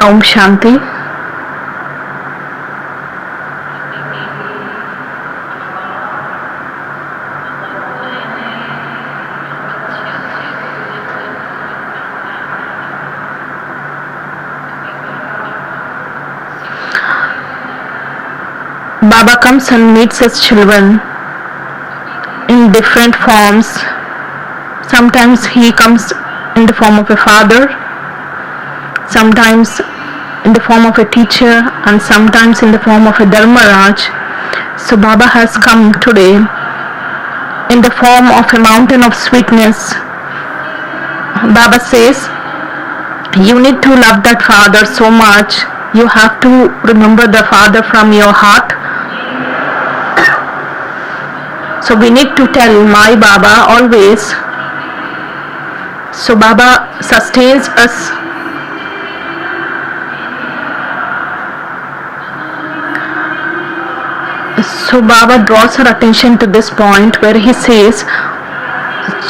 Om Shanti. Baba comes and meets his children in different forms. Sometimes he comes in the form of a father, sometimes in the form of a teacher, and sometimes in the form of a Dharmaraj. So Baba has come today in the form of a mountain of sweetness. Baba says, you need to love that father so much. You have to remember the father from your heart. So we need to tell my Baba always. So Baba sustains us. So Baba draws our attention to this point where he says,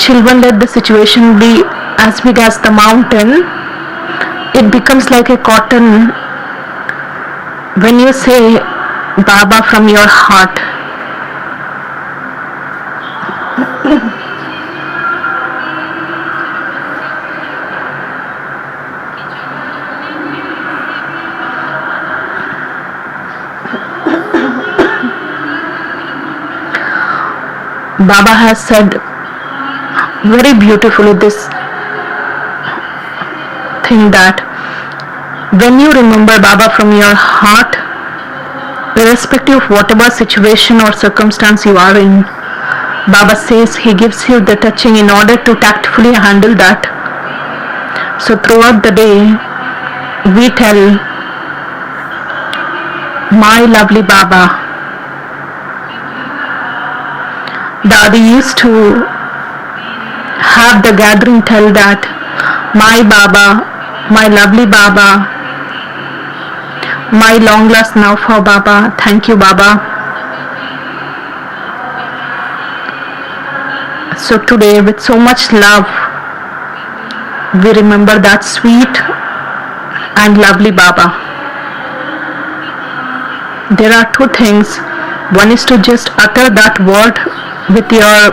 children, let the situation be as big as the mountain. It becomes like a cotton when you say Baba from your heart. Baba has said very beautifully this thing that when you remember Baba from your heart, irrespective of whatever situation or circumstance you are in, Baba says he gives you the touching in order to tactfully handle that. So throughout the day, we tell my lovely Baba. Daddy used to have the gathering tell that my Baba, my lovely Baba, my long lost now for Baba, thank you Baba. So today with so much love, we remember that sweet and lovely Baba. There are two things. One is to just utter that word with your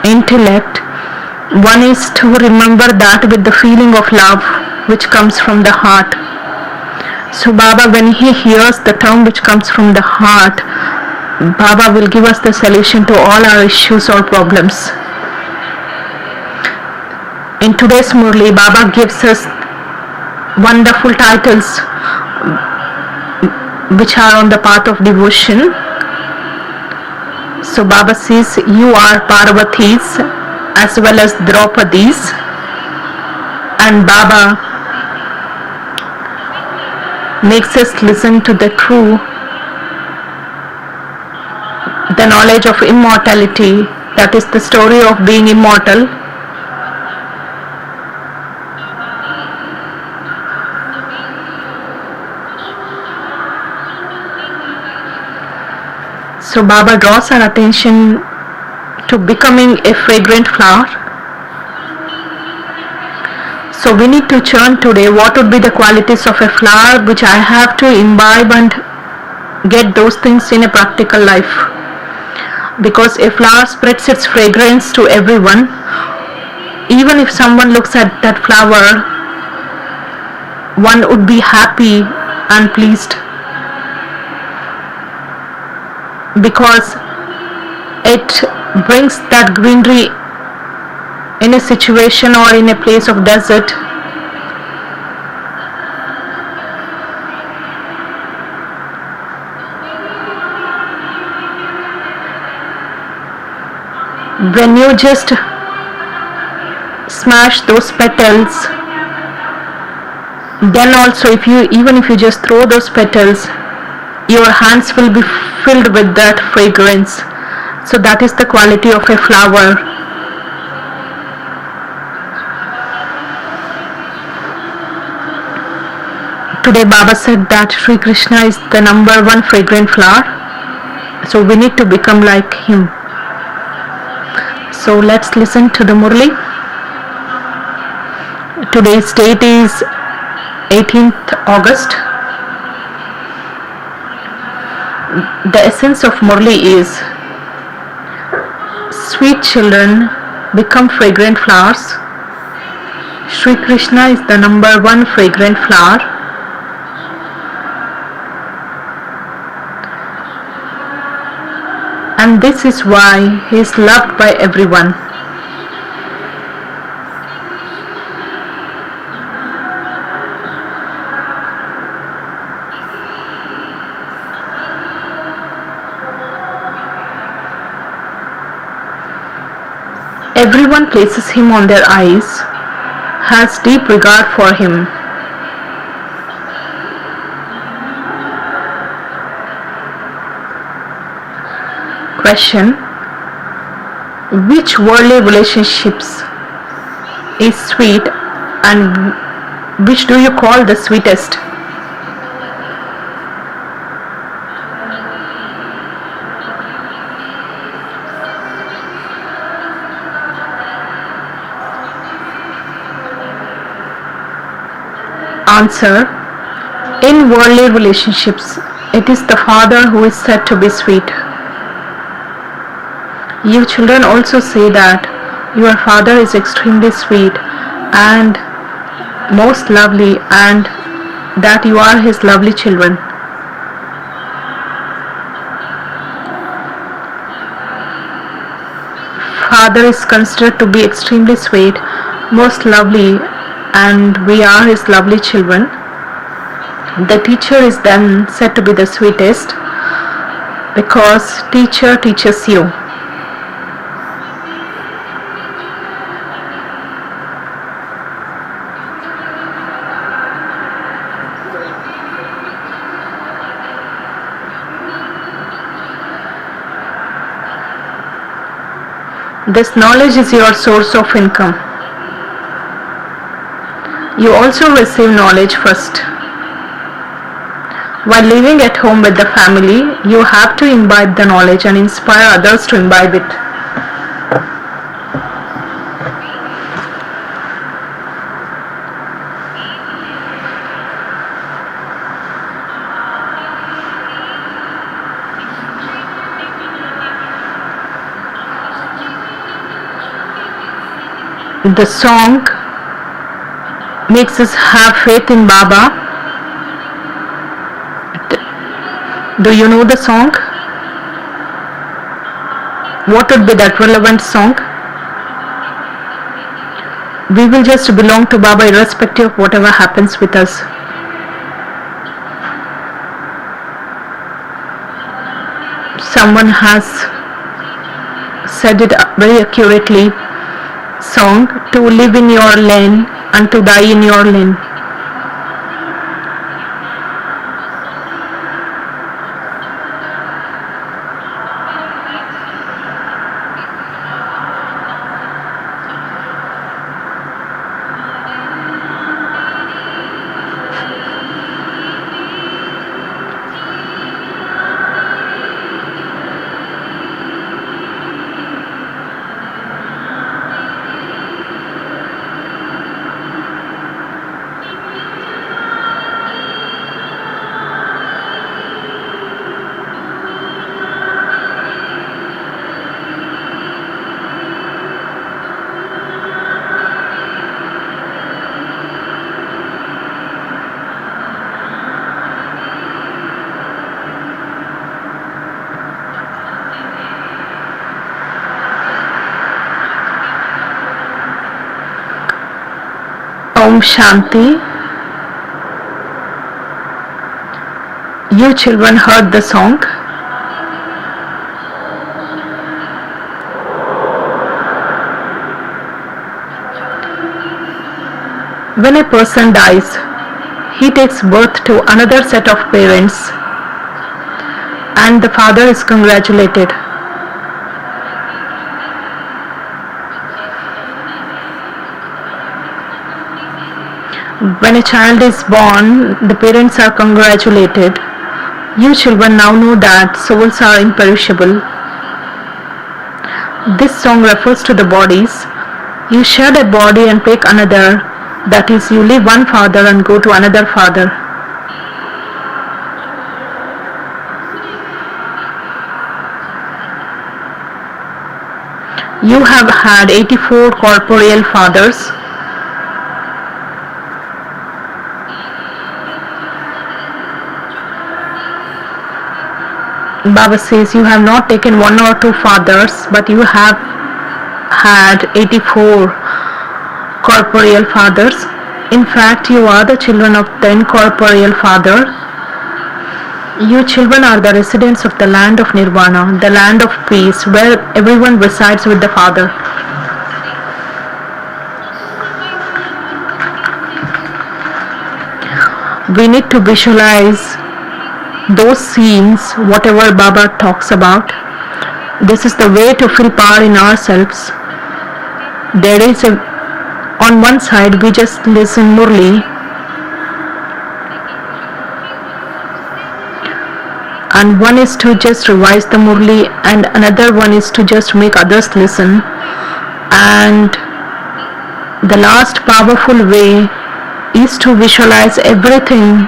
intellect. One is to remember that with the feeling of love which comes from the heart. So Baba, when he hears the term which comes from the heart, Baba will give us the solution to all our issues or problems. In today's Murli, Baba gives us wonderful titles which are on the path of devotion. So Baba says, you are Parvatis as well as Draupadis, and Baba makes us listen to the true, the knowledge of immortality, that is the story of being immortal. So Baba draws our attention to becoming a fragrant flower. So we need to churn today what would be the qualities of a flower which I have to imbibe and get those things in a practical life. Because a flower spreads its fragrance to everyone. Even if someone looks at that flower, one would be happy and pleased, because it brings that greenery in a situation or in a place of desert. When you just smash those petals, then also even if you just throw those petals, your hands will be filled with that fragrance. So that is the quality of a flower. Today Baba said that Sri Krishna is the number one fragrant flower. So we need to become like him. So let's listen to the Murli. Today's date is 18th August. The essence of Murli is: sweet children become fragrant flowers. Sri Krishna is the number one fragrant flower. And this is why he is loved by everyone. Everyone places him on their eyes, has deep regard for him. Question: which worldly relationships is sweet and which do you call the sweetest? Answer: in worldly relationships, it is the father who is said to be sweet. You children also say that your father is extremely sweet and most lovely, and that you are his lovely children. Father is considered to be extremely sweet, most lovely, and we are his lovely children. The teacher is then said to be the sweetest because teacher teaches you. This knowledge is your source of income. You also receive knowledge first. While living at home with the family, you have to imbibe the knowledge and inspire others to imbibe it. The song makes us have faith in Baba. Do you know the song? What would be that relevant song? We will just belong to Baba irrespective of whatever happens with us. Someone has said it very accurately. Song: to live in your lane and to die in your lane. Om Shanti. You children heard the song. When a person dies, he takes birth to another set of parents, and the father is congratulated. When a child is born, the parents are congratulated. You children now know that souls are imperishable. This song refers to the bodies. You shed a body and take another, That is, you leave one father and go to another father. You have had 84 corporeal fathers. Baba says you have not taken one or two fathers, but you have had 84 corporeal fathers. In fact, you are the children of the incorporeal father. You children are the residents of the land of Nirvana, the land of peace, where everyone resides with the Father. We need to visualize those scenes, whatever Baba talks about. This is the way to feel power in ourselves. There is on one side we just listen Murli, and one is to just revise the Murli, and another one is to just make others listen. And the last powerful way is to visualize everything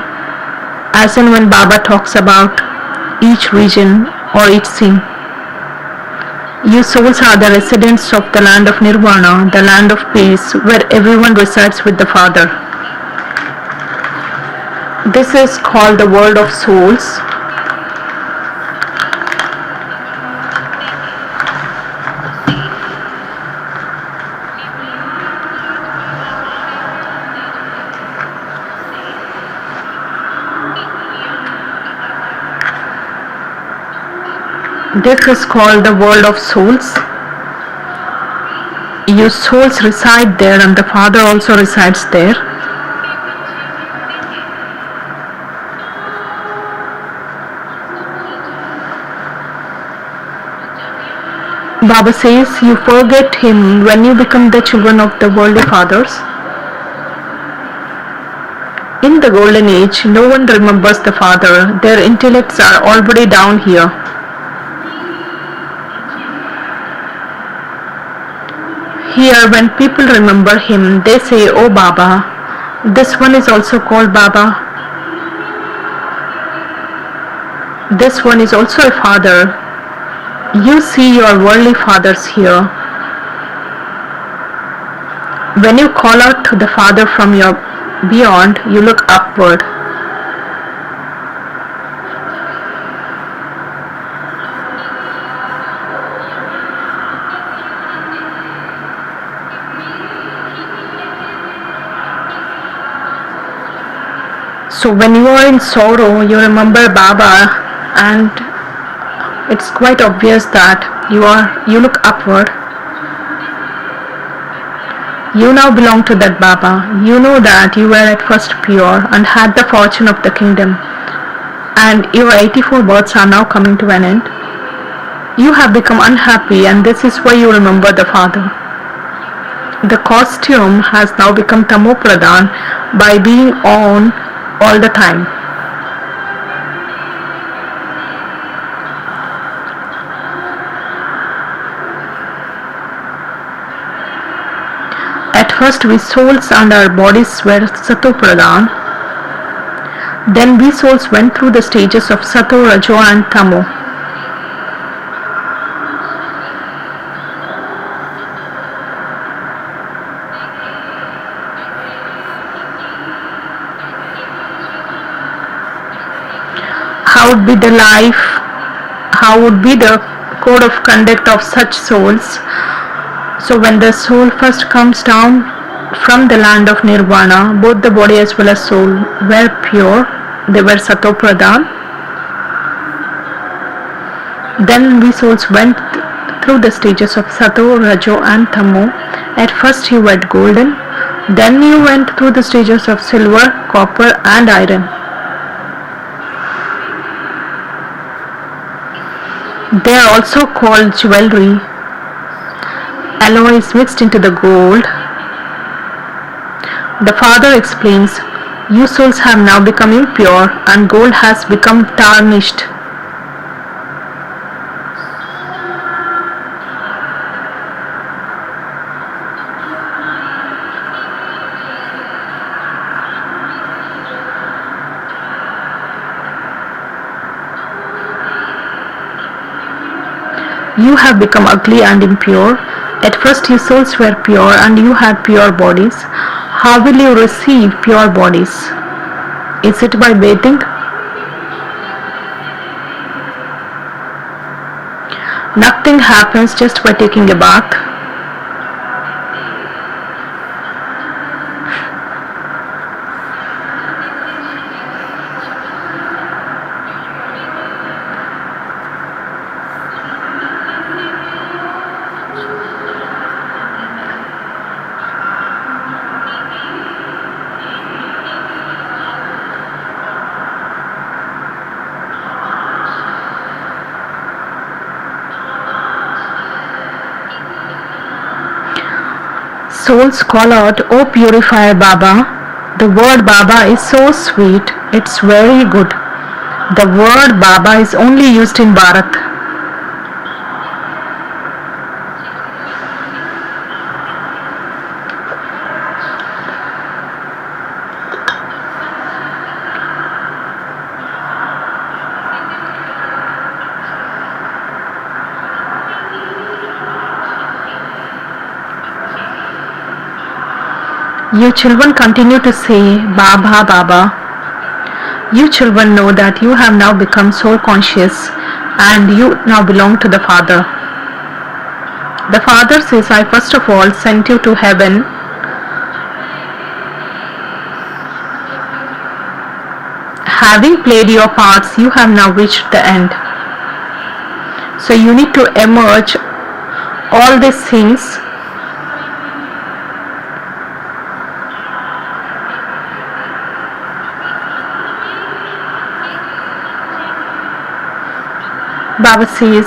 as in when Baba talks about each region or each scene. You souls are the residents of the land of Nirvana, the land of peace, where everyone resides with the Father. This is called the world of souls. This is called the world of souls. You souls reside there, and the Father also resides there. Baba says you forget Him when you become the children of the worldly fathers. In the golden age, no one remembers the Father. Their intellects are already down here. Here, when people remember Him, they say, "Oh Baba, this one is also called Baba. This one is also a father. You see your worldly fathers here." When you call out to the Father from your beyond, you look upward. So when you are in sorrow, you remember Baba, and it's quite obvious that you look upward. You now belong to that Baba. You know that you were at first pure and had the fortune of the kingdom, and your 84 births are now coming to an end. You have become unhappy, and this is why you remember the Father. The costume has now become Tamo Pradhan by being on all the time. At first we souls and our bodies were Sato Pradhan. Then we souls went through the stages of Sato, Rajo and Tamo. How would be the life, how would be the code of conduct of such souls? So when the soul first comes down from the land of Nirvana, both the body as well as soul were pure, they were Sato Pradhan. Then we souls went through the stages of Sato, Rajo and Tamo. At first you were golden, then you went through the stages of silver, copper and iron. They are also called jewelry. Alloy is mixed into the gold. The Father explains, you souls have now become impure and gold has become tarnished. you have become ugly and impure. At first your souls were pure and you had pure bodies. How will you receive pure bodies? Is it by bathing? Nothing happens just by taking a bath. Souls call out, "Oh purifier Baba." The word Baba is so sweet, it's very good. The word Baba is only used in Bharat. You children continue to say Baba, Baba. You children know that you have now become soul conscious and you now belong to the Father. The Father says, I first of all sent you to heaven. Having played your parts, you have now reached the end. So you need to emerge all these things Baba says,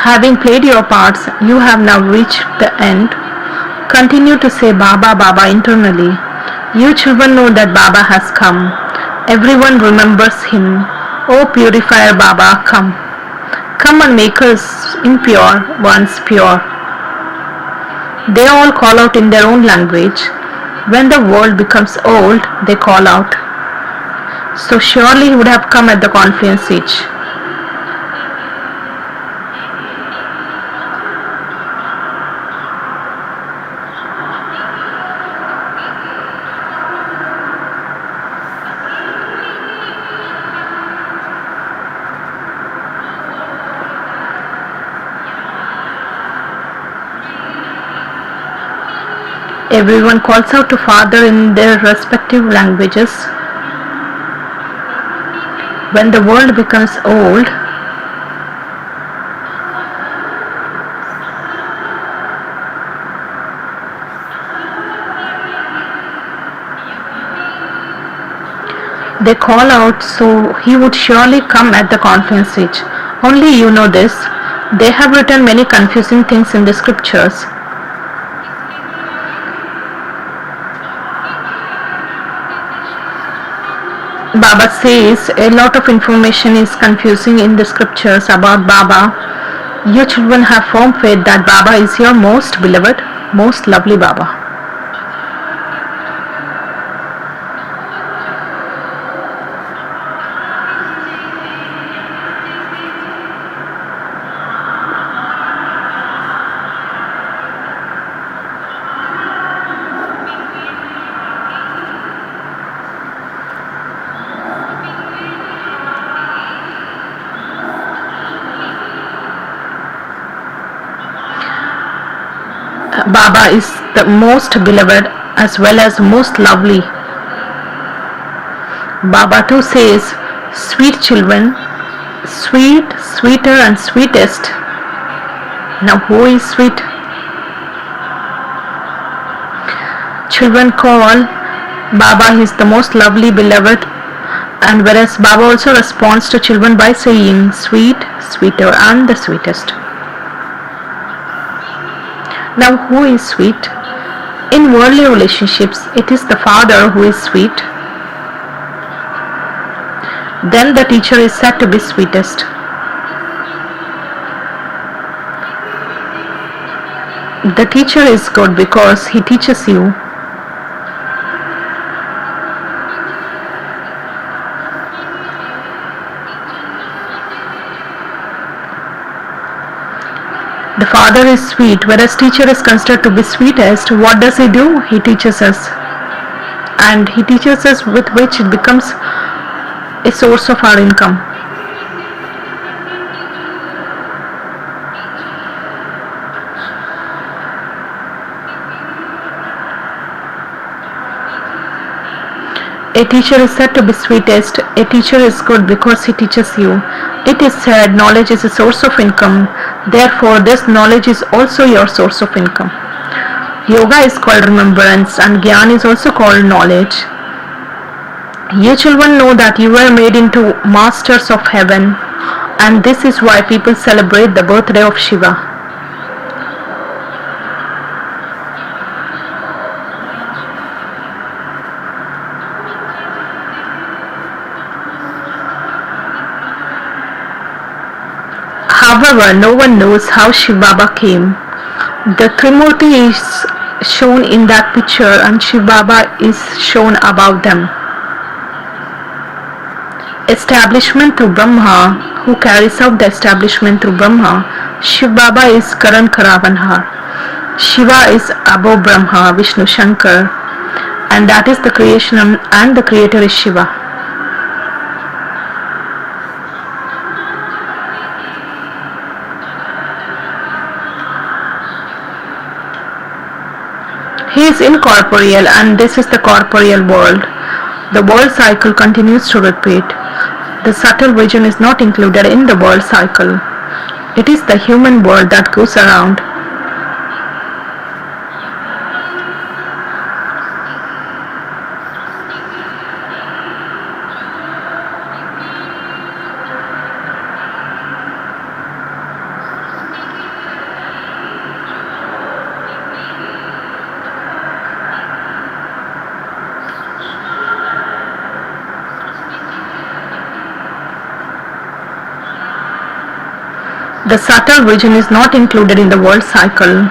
having played your parts, you have now reached the end. Continue to say Baba, Baba internally. You children know that Baba has come. Everyone remembers him. Oh purifier Baba, come. Come and make us impure once pure. They all call out in their own language. When the world becomes old, they call out. So surely he would have come at the conference each. Everyone calls out to Father in their respective languages. When the world becomes old, they call out, so he would surely come at the conference age. Only you know this. They have written many confusing things in the scriptures. Baba says a lot of information is confusing in the scriptures about Baba. You children have firm faith that Baba is your most beloved, most lovely Baba. Baba is the most beloved as well as most lovely. Baba too says, sweet children, sweet, sweeter and sweetest. Now who is sweet? Children call Baba is the most lovely beloved, and whereas Baba also responds to children by saying sweet, sweeter and the sweetest. Now who is sweet? In worldly relationships, it is the Father who is sweet. Then the teacher is said to be sweetest. The teacher is good because he teaches you. The father is sweet, whereas teacher is considered to be sweetest. What does he do? He teaches us. And he teaches us with which it becomes a source of our income. A teacher is said to be sweetest. A teacher is good because he teaches you. It is said knowledge is a source of income. Therefore, this knowledge is also your source of income. Yoga is called remembrance and Gyan is also called knowledge. You children know that you were made into masters of heaven, and this is why people celebrate the birthday of Shiva. However, no one knows how Shiv Baba came. The Trimurti is shown in that picture and Shiv Baba is shown above them. Establishment through Brahma, who carries out the establishment through Brahma. Shiv Baba is Karan Karavanhar. Shiva is above Brahma, Vishnu Shankar, and that is the creation and the creator is Shiva. He is incorporeal and this is the corporeal world. The world cycle continues to repeat. The subtle vision is not included in the world cycle. It is the human world that goes around. The subtle vision is not included in the world cycle.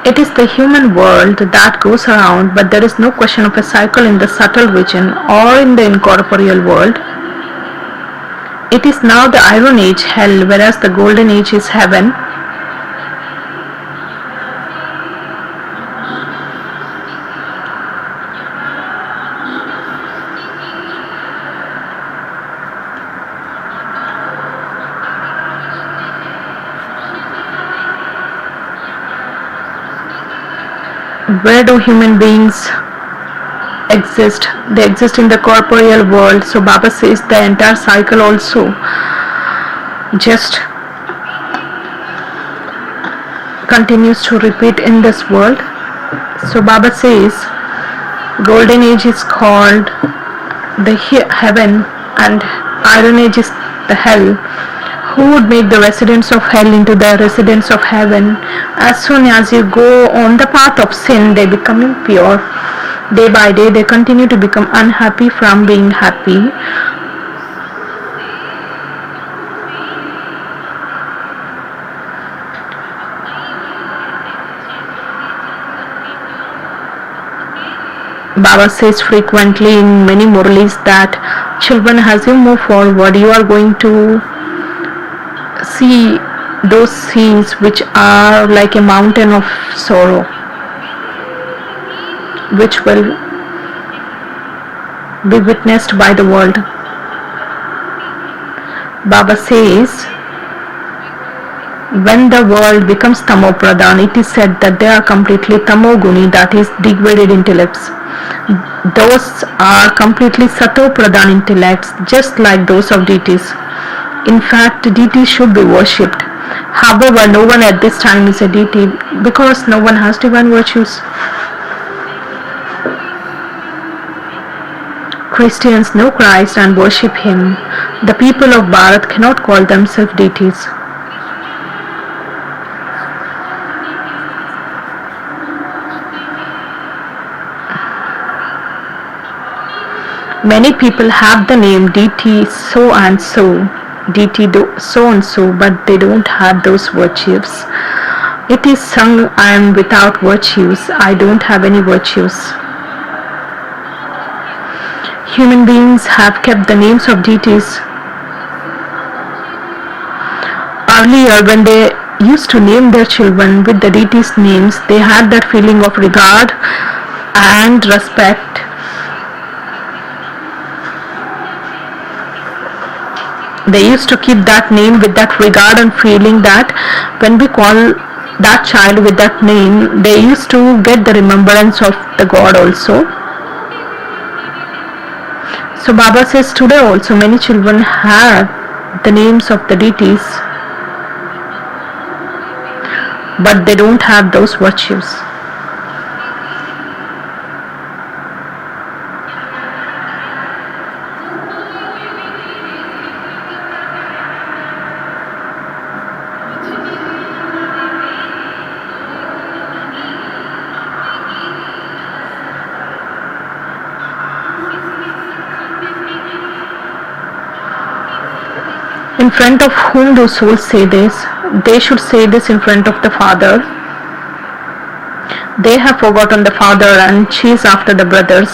It is the human world that goes around, but there is no question of a cycle in the subtle vision or in the incorporeal world. It is now the Iron Age, hell, whereas the Golden Age is heaven. Where do human beings exist? They exist in the corporeal world. So Baba says the entire cycle also just continues to repeat in this world. So Baba says Golden Age is called the heaven and Iron Age is the hell. Who would make the residents of hell into the residents of heaven? As soon as you go on the path of sin, they become impure. Day by day, they continue to become unhappy from being happy. Baba says frequently in many Murlis that children, as you move forward, you are going to see those scenes which are like a mountain of sorrow, which will be witnessed by the world. Baba says, when the world becomes Tamo Pradhan, it is said that they are completely Tamoguni, that is degraded intellects. Those are completely Sato Pradhan intellects, just like those of deities. In fact, deities should be worshipped. However, no one at this time is a deity because no one has divine virtues. Christians know Christ and worship Him. The people of Bharat cannot call themselves deities. Many people have the name deity so and so, deity so and so, but they don't have those virtues. It is sung, I am without virtues, I don't have any virtues. Human beings have kept the names of deities. Earlier, when they used to name their children with the deities' names, they had that feeling of regard and respect. They used to keep that name with that regard and feeling that when we call that child with that name, they used to get the remembrance of the God also. So Baba says today also many children have the names of the deities, but they don't have those virtues. In front of whom do souls say this? They should say this in front of the Father. They have forgotten the Father and chase after the brothers.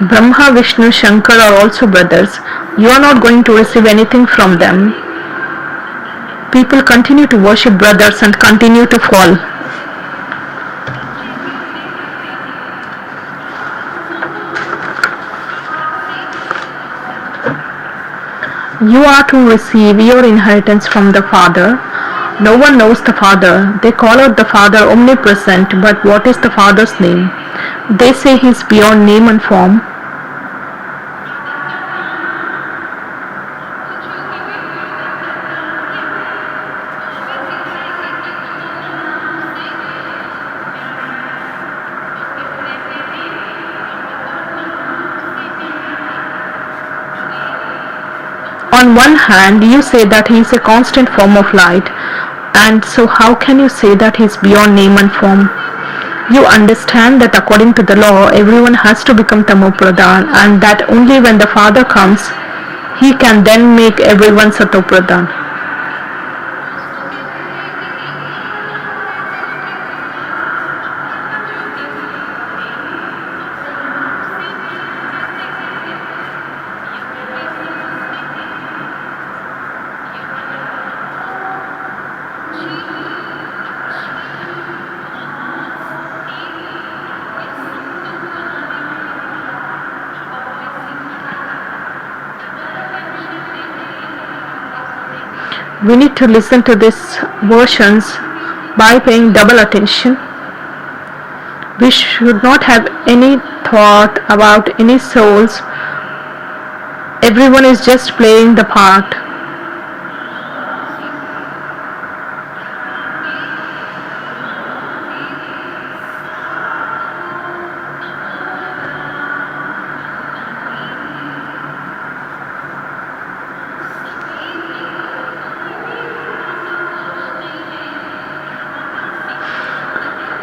Brahma, Vishnu, Shankar are also brothers. You are not going to receive anything from them. People continue to worship brothers and continue to fall. You are to receive your inheritance from the Father. No one knows the Father. They call out the Father omnipresent, but what is the Father's name? They say he is beyond name and form. On one hand, you say that he is a constant form of light, and so how can you say that he is beyond name and form? You understand that according to the law, everyone has to become Tamopradhan, and that only when the Father comes, he can then make everyone Satopradhan. We need to listen to these versions by paying double attention. We should not have any thought about any souls. Everyone is just playing the part.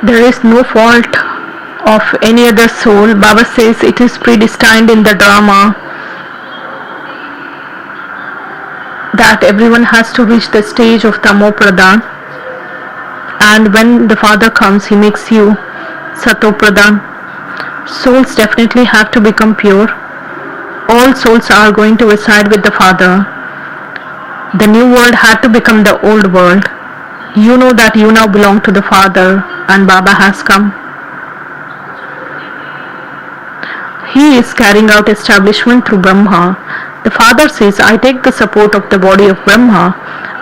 There is no fault of any other soul. Baba says it is predestined in the drama that everyone has to reach the stage of Tamo Pradhan, and when the Father comes, he makes you Sato Pradhan. Souls definitely have to become pure. All souls are going to reside with the Father. The new world had to become the old world. You know that you now belong to the Father, and Baba has come. He is carrying out establishment through Brahma. The Father says, I take the support of the body of Brahma.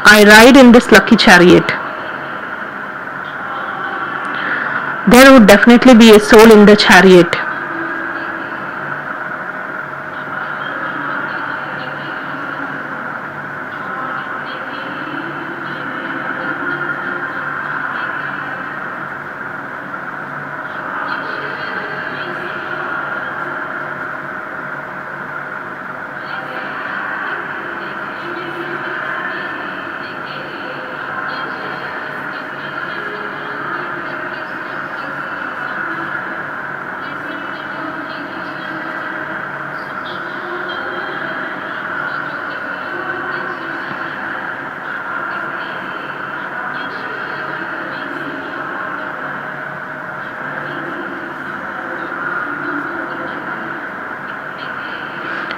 I ride in this lucky chariot. There would definitely be a soul in the chariot.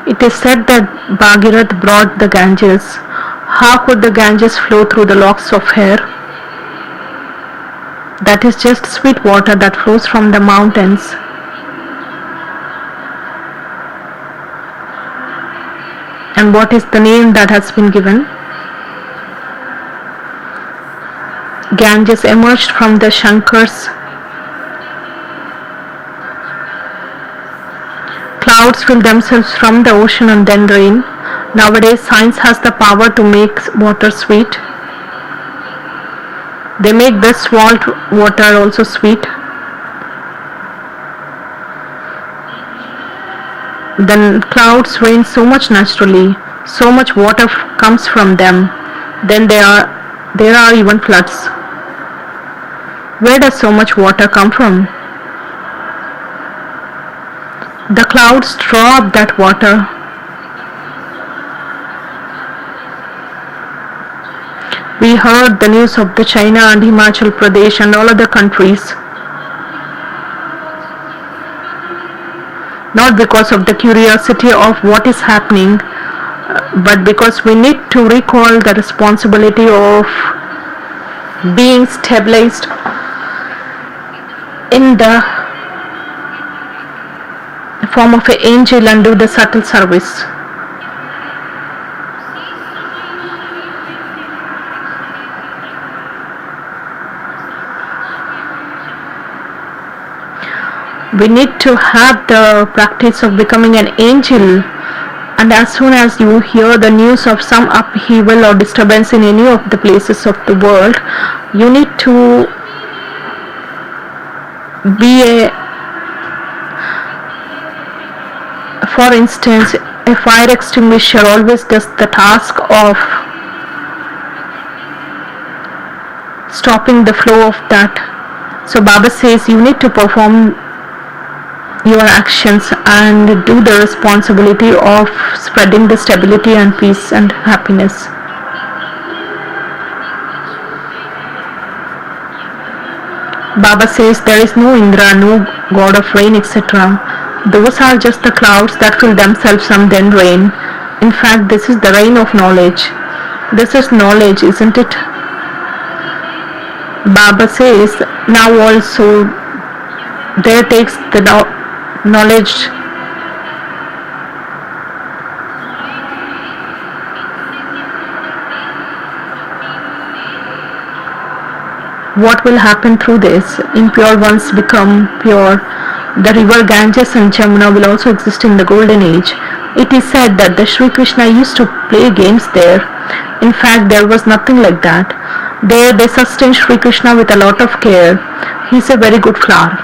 It is said that Bhagirath brought the Ganges. How could the Ganges flow through the locks of hair? That is just sweet water that flows from the mountains. And what is the name that has been given? Ganges emerged from the Shankars. Clouds fill themselves from the ocean and then rain. Nowadays, science has the power to make water sweet. They make the salt water also sweet. Then clouds rain so much naturally. So much water comes from them. Then there are even floods. Where does so much water come from? The clouds draw up that water. We heard the news of the China and Himachal Pradesh and all other countries. Not because of the curiosity of what is happening, but because we need to recall the responsibility of being stabilized in the form of an angel and do the subtle service. We need to have the practice of becoming an angel, and as soon as you hear the news of some upheaval or disturbance in any of the places of the world, you need to be for instance, a fire extinguisher always does the task of stopping the flow of that. So Baba says you need to perform your actions and do the responsibility of spreading the stability and peace and happiness. Baba says there is no Indra, no god of rain, etc. Those are just the clouds that fill themselves and then rain. In fact, this is the rain of knowledge. This is knowledge, isn't it? Baba says, now also there takes the knowledge. What will happen through this? Impure ones become pure. The river Ganges and Jamuna will also exist in the golden age. It is said that the Sri Krishna used to play games there. In fact, there was nothing like that. There they sustain Sri Krishna with a lot of care. He is a very good flower.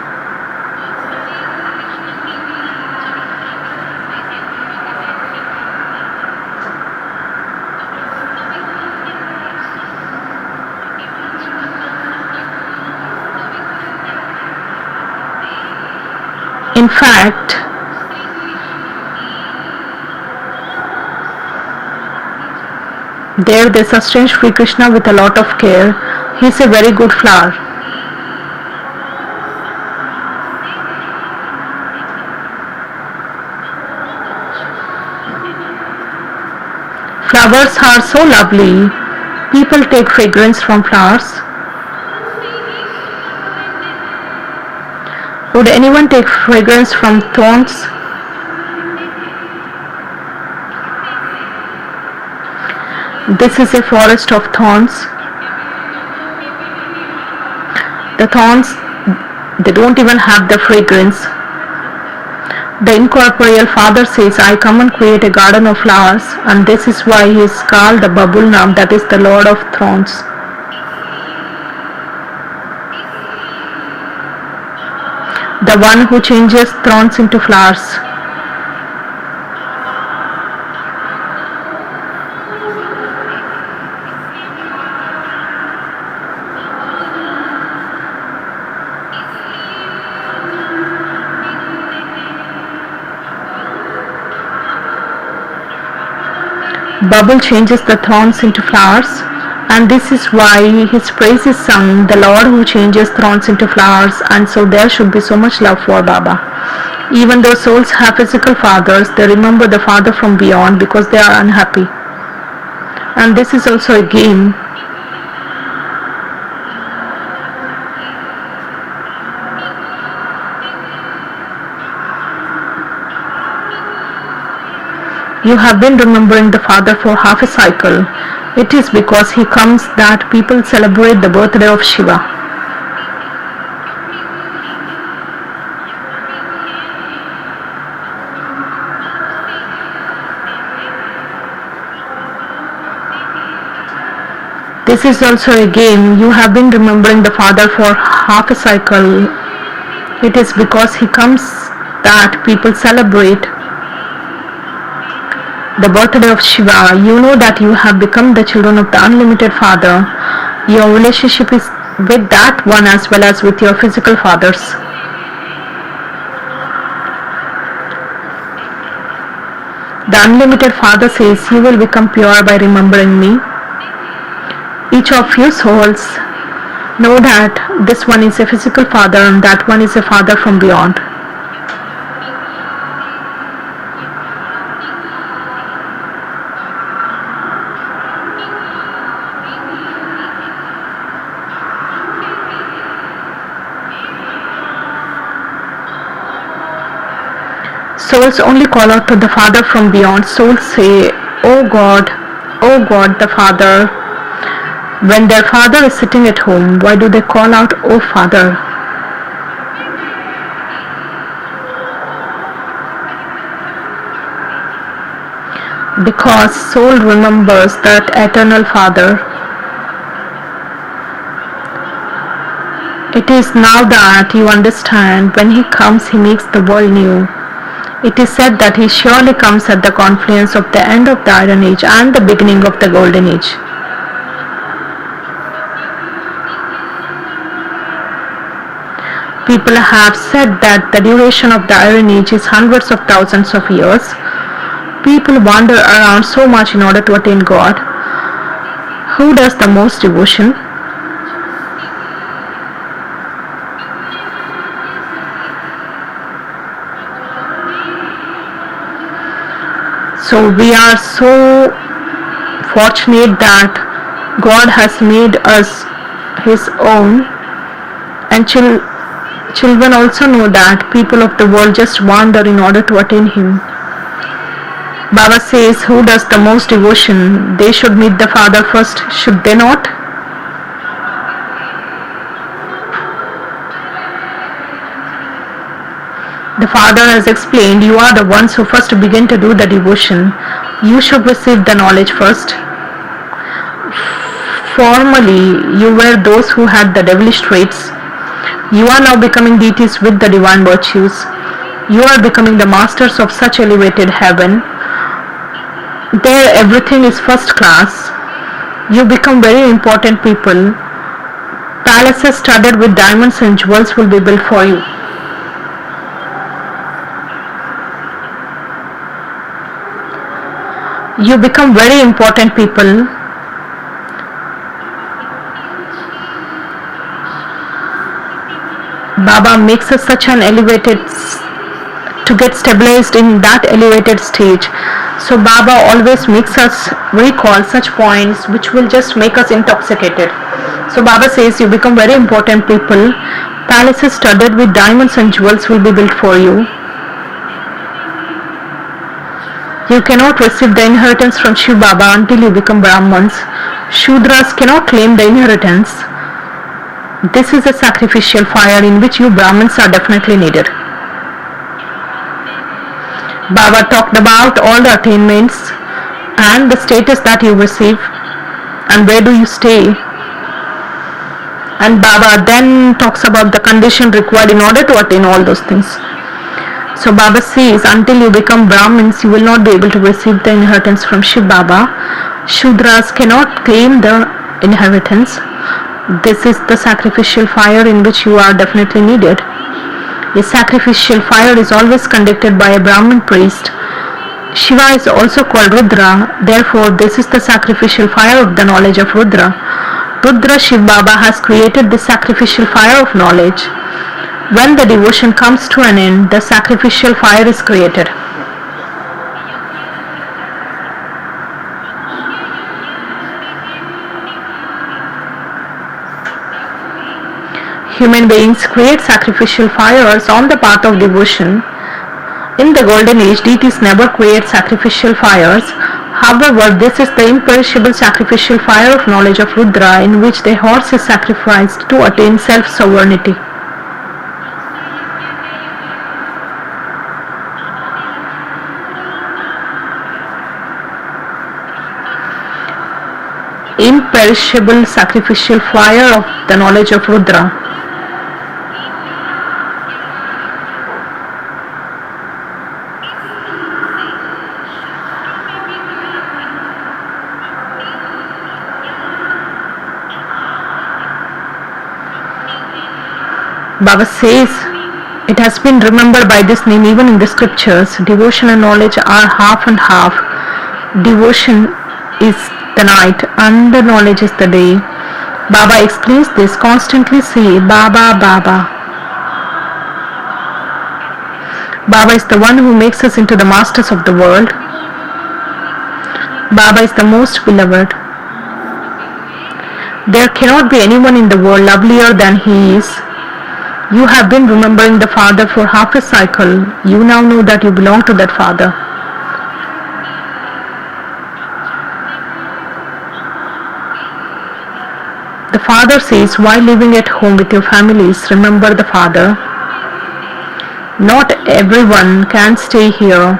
In fact, there they sustain Sri Krishna with a lot of care. He is a very good flower. Flowers are so lovely. People take fragrance from flowers. Would anyone take fragrance from thorns? This is a forest of thorns. The thorns, they don't even have the fragrance. The incorporeal father says, I come and create a garden of flowers, and this is why he is called the Babulnam, that is the Lord of Thorns. The one who changes thorns into flowers. Bubble changes the thorns into flowers, and this is why his praise is sung, the Lord who changes thorns into flowers, and so there should be so much love for Baba. Even though souls have physical fathers, they remember the father from beyond because they are unhappy. And this is also a game. You have been remembering the father for half a cycle. It is because he comes that people celebrate the birthday of Shiva. This is also a game. You have been remembering the father for half a cycle. It is because he comes that people celebrate the birthday of Shiva. You know that you have become the children of the unlimited father. Your relationship is with that one as well as with your physical fathers. The unlimited father says, you will become pure by remembering me. Each of you souls know that this one is a physical father and that one is a father from beyond. Souls only call out to the Father from beyond. Souls say, oh God, the Father. When their father is sitting at home, why do they call out, oh Father? Because soul remembers that eternal Father. It is now that you understand, when he comes, he makes the world new. It is said that he surely comes at the confluence of the end of the Iron Age and the beginning of the Golden Age. People have said that the duration of the Iron Age is hundreds of thousands of years. People wander around so much in order to attain God. Who does the most devotion? So we are so fortunate that God has made us his own, and children also know that people of the world just wander in order to attain him. Baba says, who does the most devotion? They should meet the Father first, should they not? The Father has explained, you are the ones who first begin to do the devotion. You should receive the knowledge first. Formerly, you were those who had the devilish traits. You are now becoming deities with the divine virtues. You are becoming the masters of such elevated heaven. There everything is first class. You become very important people. Palaces studded with diamonds and jewels will be built for you. You become very important people. Baba makes us such an elevated, to get stabilized in that elevated stage. So Baba always makes us recall such points which will just make us intoxicated. So Baba says, you become very important people. Palaces studded with diamonds and jewels will be built for you. You cannot receive the inheritance from Shiv Baba until you become Brahmins. Shudras cannot claim the inheritance. This is a sacrificial fire in which you Brahmins are definitely needed. Baba talked about all the attainments and the status that you receive and where do you stay. And Baba then talks about the condition required in order to attain all those things. So Baba says, until you become Brahmins, you will not be able to receive the inheritance from Shiv Baba. Shudras cannot claim the inheritance. This is the sacrificial fire in which you are definitely needed. A sacrificial fire is always conducted by a Brahmin priest. Shiva is also called Rudra. Therefore, this is the sacrificial fire of the knowledge of Rudra. Rudra Shiv Baba has created the sacrificial fire of knowledge. When the devotion comes to an end, the sacrificial fire is created. Human beings create sacrificial fires on the path of devotion. In the golden age, deities never create sacrificial fires. However, this is the imperishable sacrificial fire of knowledge of Rudra, in which the horse is sacrificed to attain self-sovereignty. Imperishable sacrificial fire of the knowledge of Rudra. Baba says, it has been remembered by this name even in the scriptures. Devotion and knowledge are half and half. Devotion is the night and the knowledge is the day. Baba explains this. Constantly say, Baba, Baba. Baba is the one who makes us into the masters of the world. Baba is the most beloved. There cannot be anyone in the world lovelier than he is. You have been remembering the Father for half a cycle. You now know that you belong to that Father. The Father says, while living at home with your families, remember the Father. Not everyone can stay here.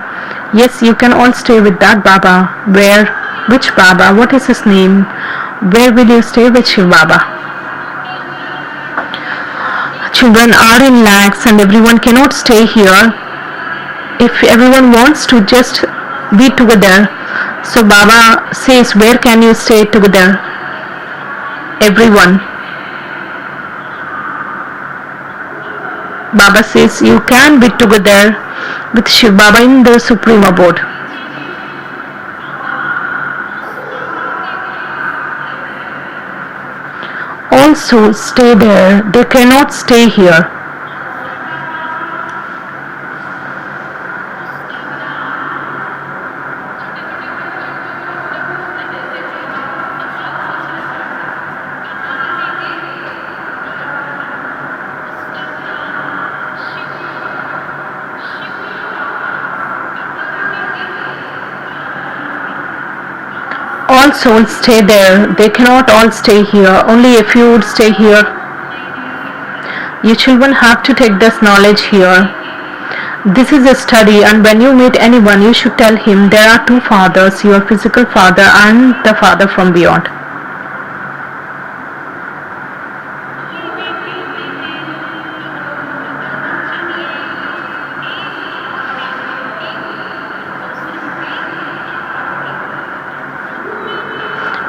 Yes, you can all stay with that Baba. Where? Which Baba? What is his name? Where will you stay with Shiv Baba? Children are in lakhs and everyone cannot stay here. If everyone wants to just be together, so Baba says, where can you stay together? Everyone. Baba says you can be together with Shiv Baba in the Supreme Abode. All souls stay there, they cannot stay here. All souls stay there, they cannot all stay here, only a few would stay here. You children have to take this knowledge here. This is a study, and when you meet anyone, you should tell him there are two fathers, your physical father and the Father from beyond.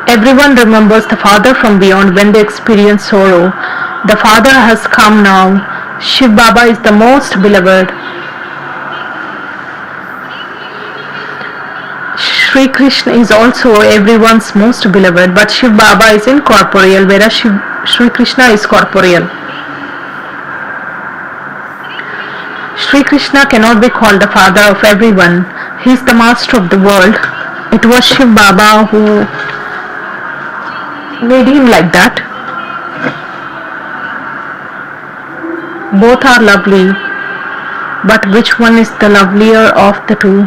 Everyone remembers the Father from beyond when they experience sorrow. The Father has come now. Shiv Baba is the most beloved. Sri Krishna is also everyone's most beloved, but Shiv Baba is incorporeal, whereas Sri Krishna is corporeal. Sri Krishna cannot be called the father of everyone. He is the master of the world. It was Shiv Baba who made him like that. Both are lovely, but which one is the lovelier of the two?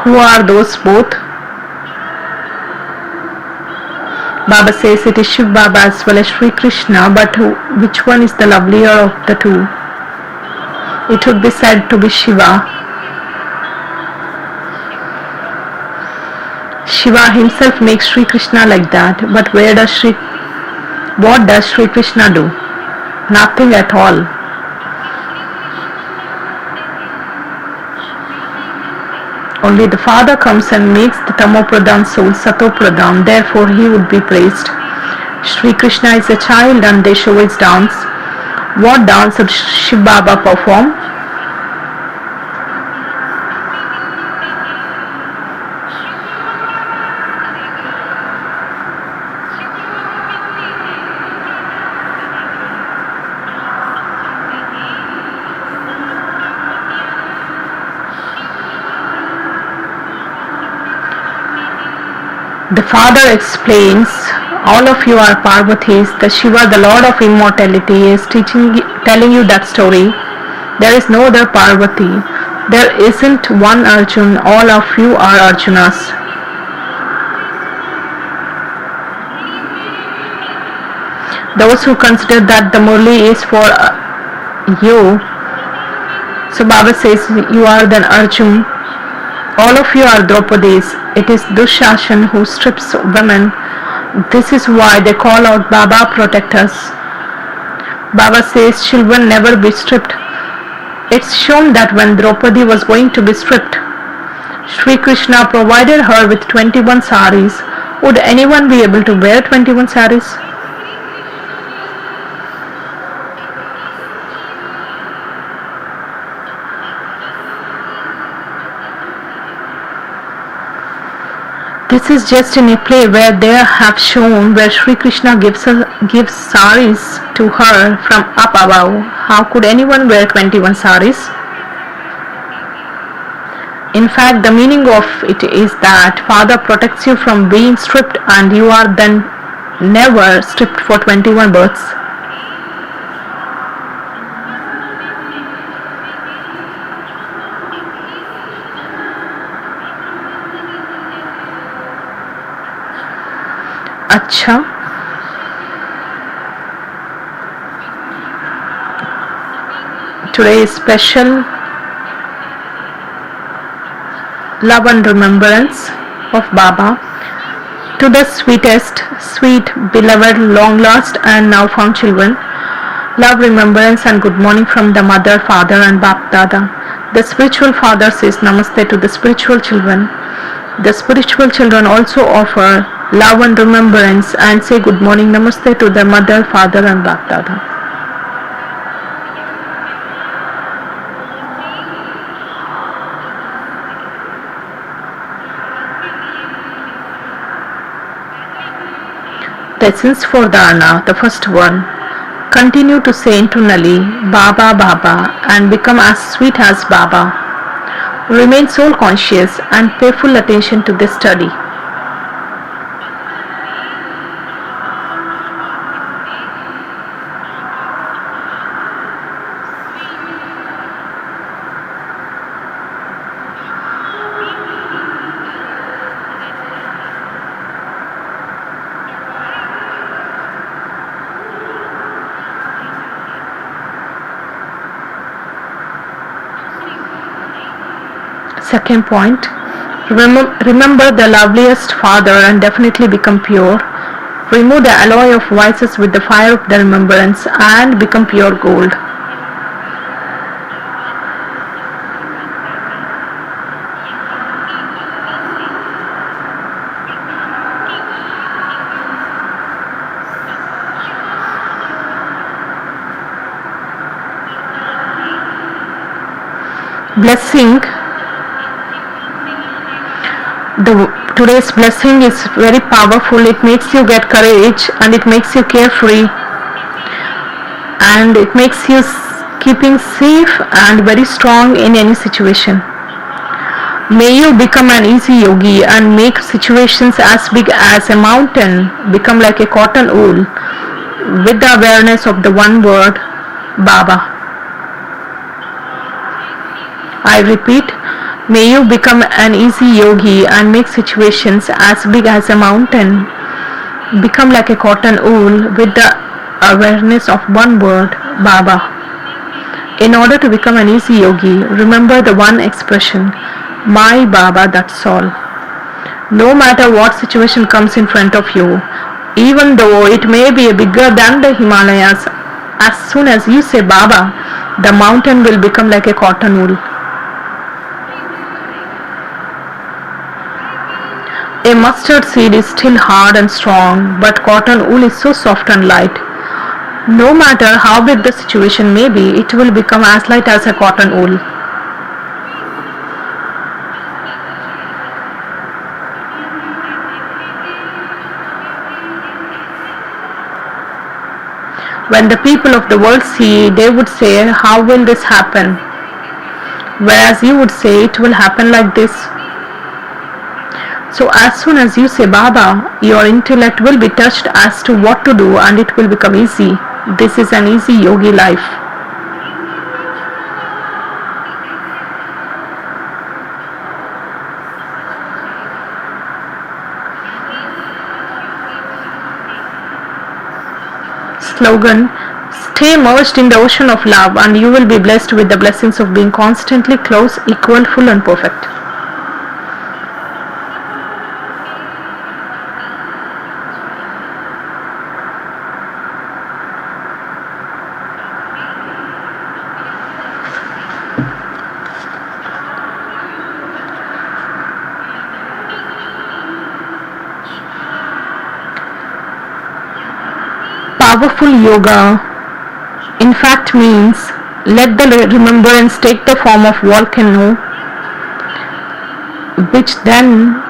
Who are those both? Baba says it is Shiv Baba as well as Sri Krishna, but which one is the lovelier of the two? It would be said to be Shiva. Shiva himself makes Sri Krishna like that, but what does Sri Krishna do? Nothing at all. Only the Father comes and makes the Tamopradhan soul Satopradhan, therefore he would be praised. Sri Krishna is a child and they show his dance. What dance would Shiv Baba perform? The father explains, all of you are Parvatis. The Shiva, the Lord of Immortality, is telling you that story. There is no other Parvati. There isn't one Arjun. All of you are Arjunas. Those who consider that the Murli is for you, so Baba says, you are then Arjun. All of you are Draupadis. It is Dushashan who strips women. This is why they call out, Baba, protect us. Baba says children never be stripped. It's shown that when Draupadi was going to be stripped, Sri Krishna provided her with 21 saris. Would anyone be able to wear 21 saris? This is just in a play where they have shown where Sri Krishna gives saris to her from up above. How could anyone wear 21 saris? In fact, the meaning of it is that Father protects you from being stripped and you are then never stripped for 21 births. अच्छा, today is special love and remembrance of Baba to the sweetest, sweet, beloved, long lost and now found children. Love, remembrance and good morning from the mother, father and Bap Dada. The spiritual father says namaste to the spiritual children. The spiritual children also offer love and remembrance and say good morning namaste to their mother, father and Bap Dada. The essence for dharana, the first one. Continue to say internally Baba Baba and become as sweet as Baba. Remain soul conscious and pay full attention to this study. Second point, remember the loveliest Father and definitely become pure. Remove the alloy of vices with the fire of the remembrance and become pure gold. Blessing. Today's blessing is very powerful. It makes you get courage and it makes you carefree and it makes you keeping safe and very strong in any situation. May you become an easy yogi and make situations as big as a mountain become like a cotton wool with the awareness of the one word Baba. I repeat, may you become an easy yogi and make situations as big as a mountain become like a cotton wool with the awareness of one word, Baba. In order to become an easy yogi, remember the one expression, my Baba, that's all. No matter what situation comes in front of you, even though it may be bigger than the Himalayas, as soon as you say Baba, the mountain will become like a cotton wool. A mustard seed is still hard and strong, but cotton wool is so soft and light. No matter how big the situation may be, it will become as light as a cotton wool. When the people of the world see, they would say, how will this happen? Whereas you would say, it will happen like this. So as soon as you say Baba, your intellect will be touched as to what to do and it will become easy. This is an easy yogi life. Slogan: stay immersed in the ocean of love and you will be blessed with the blessings of being constantly close, equal, full and perfect. Powerful yoga in fact means let the remembrance take the form of volcano, which then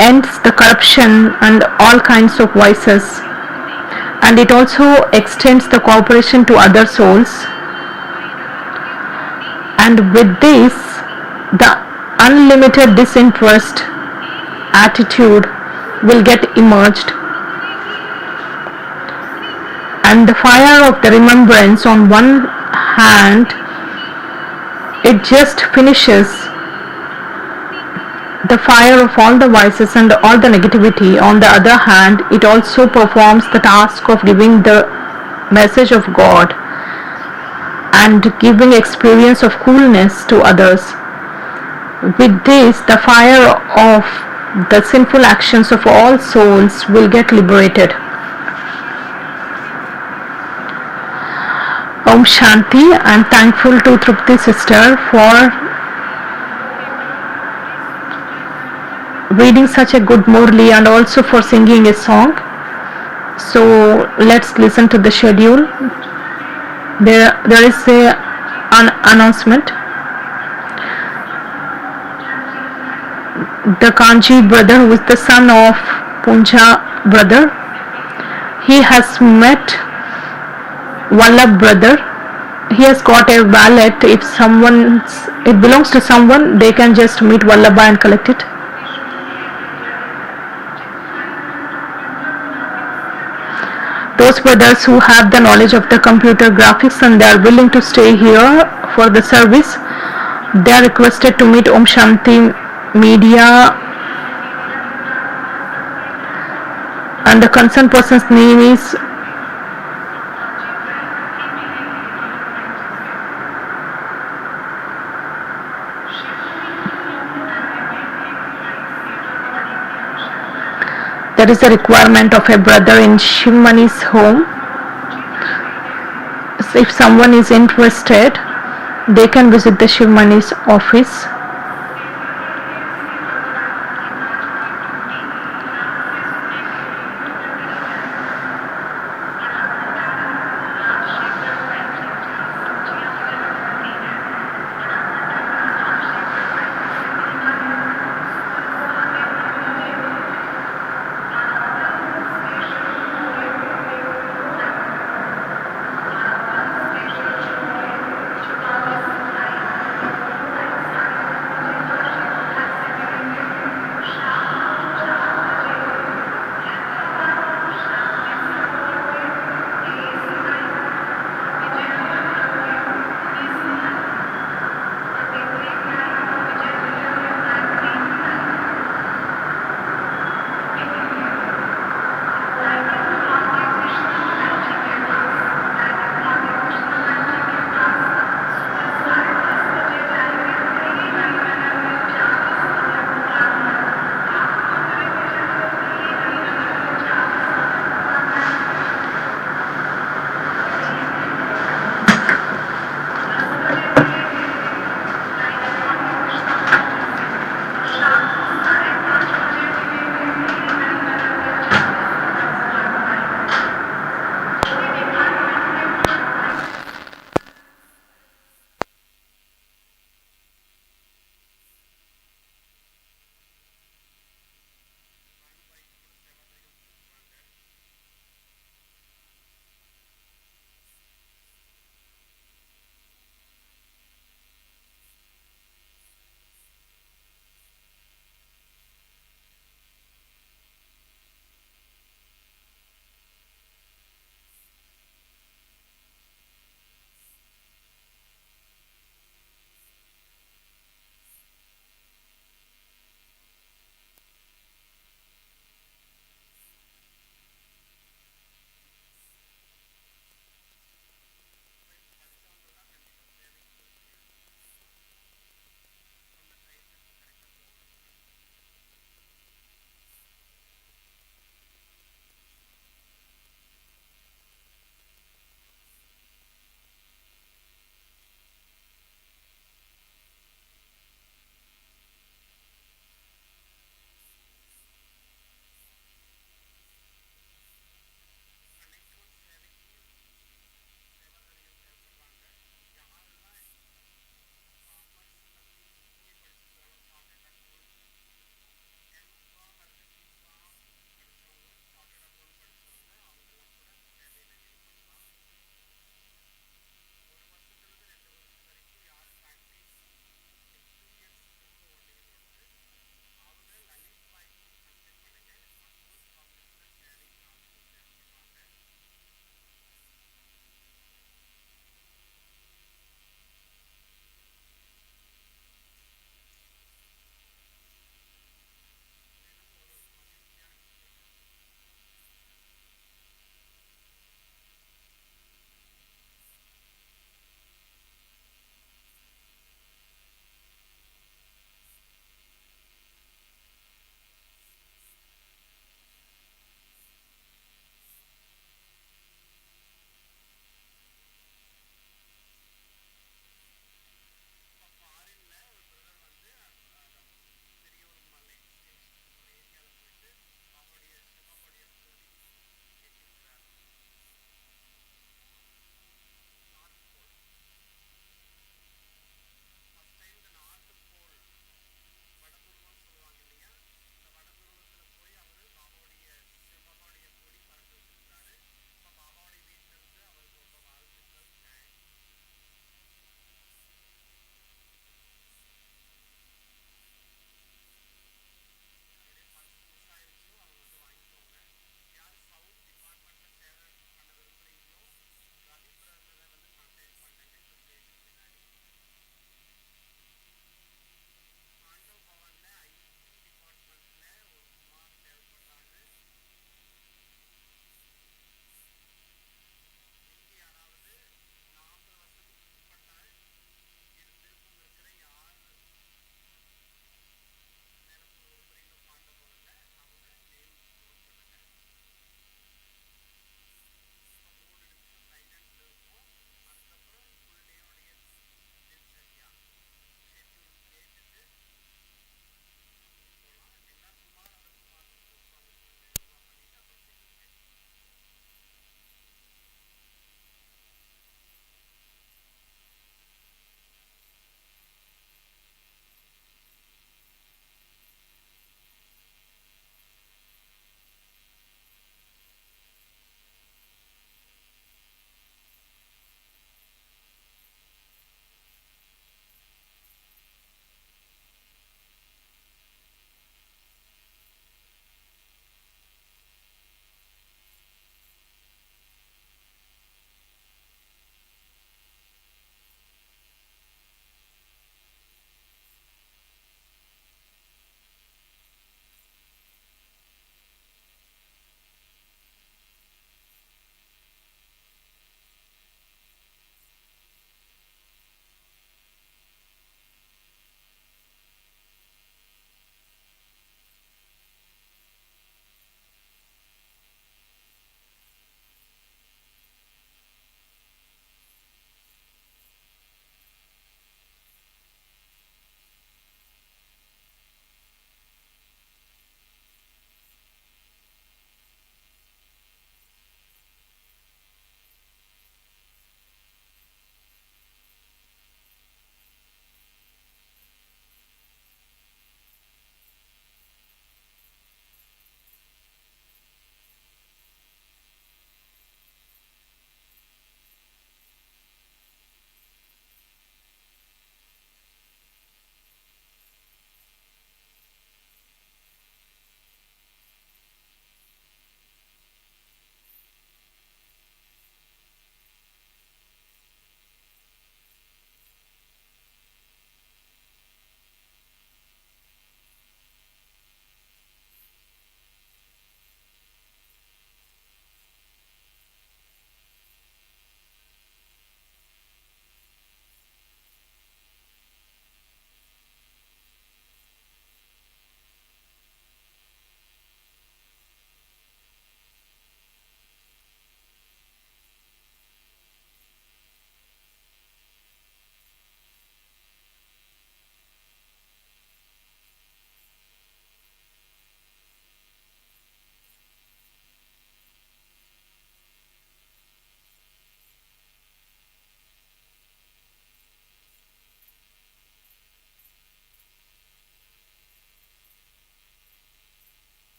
ends the corruption and all kinds of vices, and it also extends the cooperation to other souls, and with this the unlimited disinterest attitude will get emerged, and the fire of the remembrance on one hand, it just finishes the fire of all the vices and all the negativity. On the other hand, it also performs the task of giving the message of God and giving experience of coolness to others. With this, the fire of the sinful actions of all souls will get liberated. Om Shanti. I am thankful to Trupti sister for reading such a good Murli and also for singing a song. So let's listen to the schedule. There is an announcement. The Kanji brother, who is the son of Punja brother, he has met Vallabh brother. He has got a wallet. If it belongs to someone, they can just meet Vallabha and collect it. Those brothers who have the knowledge of the computer graphics and they are willing to stay here for the service, they are requested to meet Om Shanti Media, and the concerned person's name is there is a requirement of a brother in Shivmani's home. So if someone is interested, they can visit the Shivmani's office.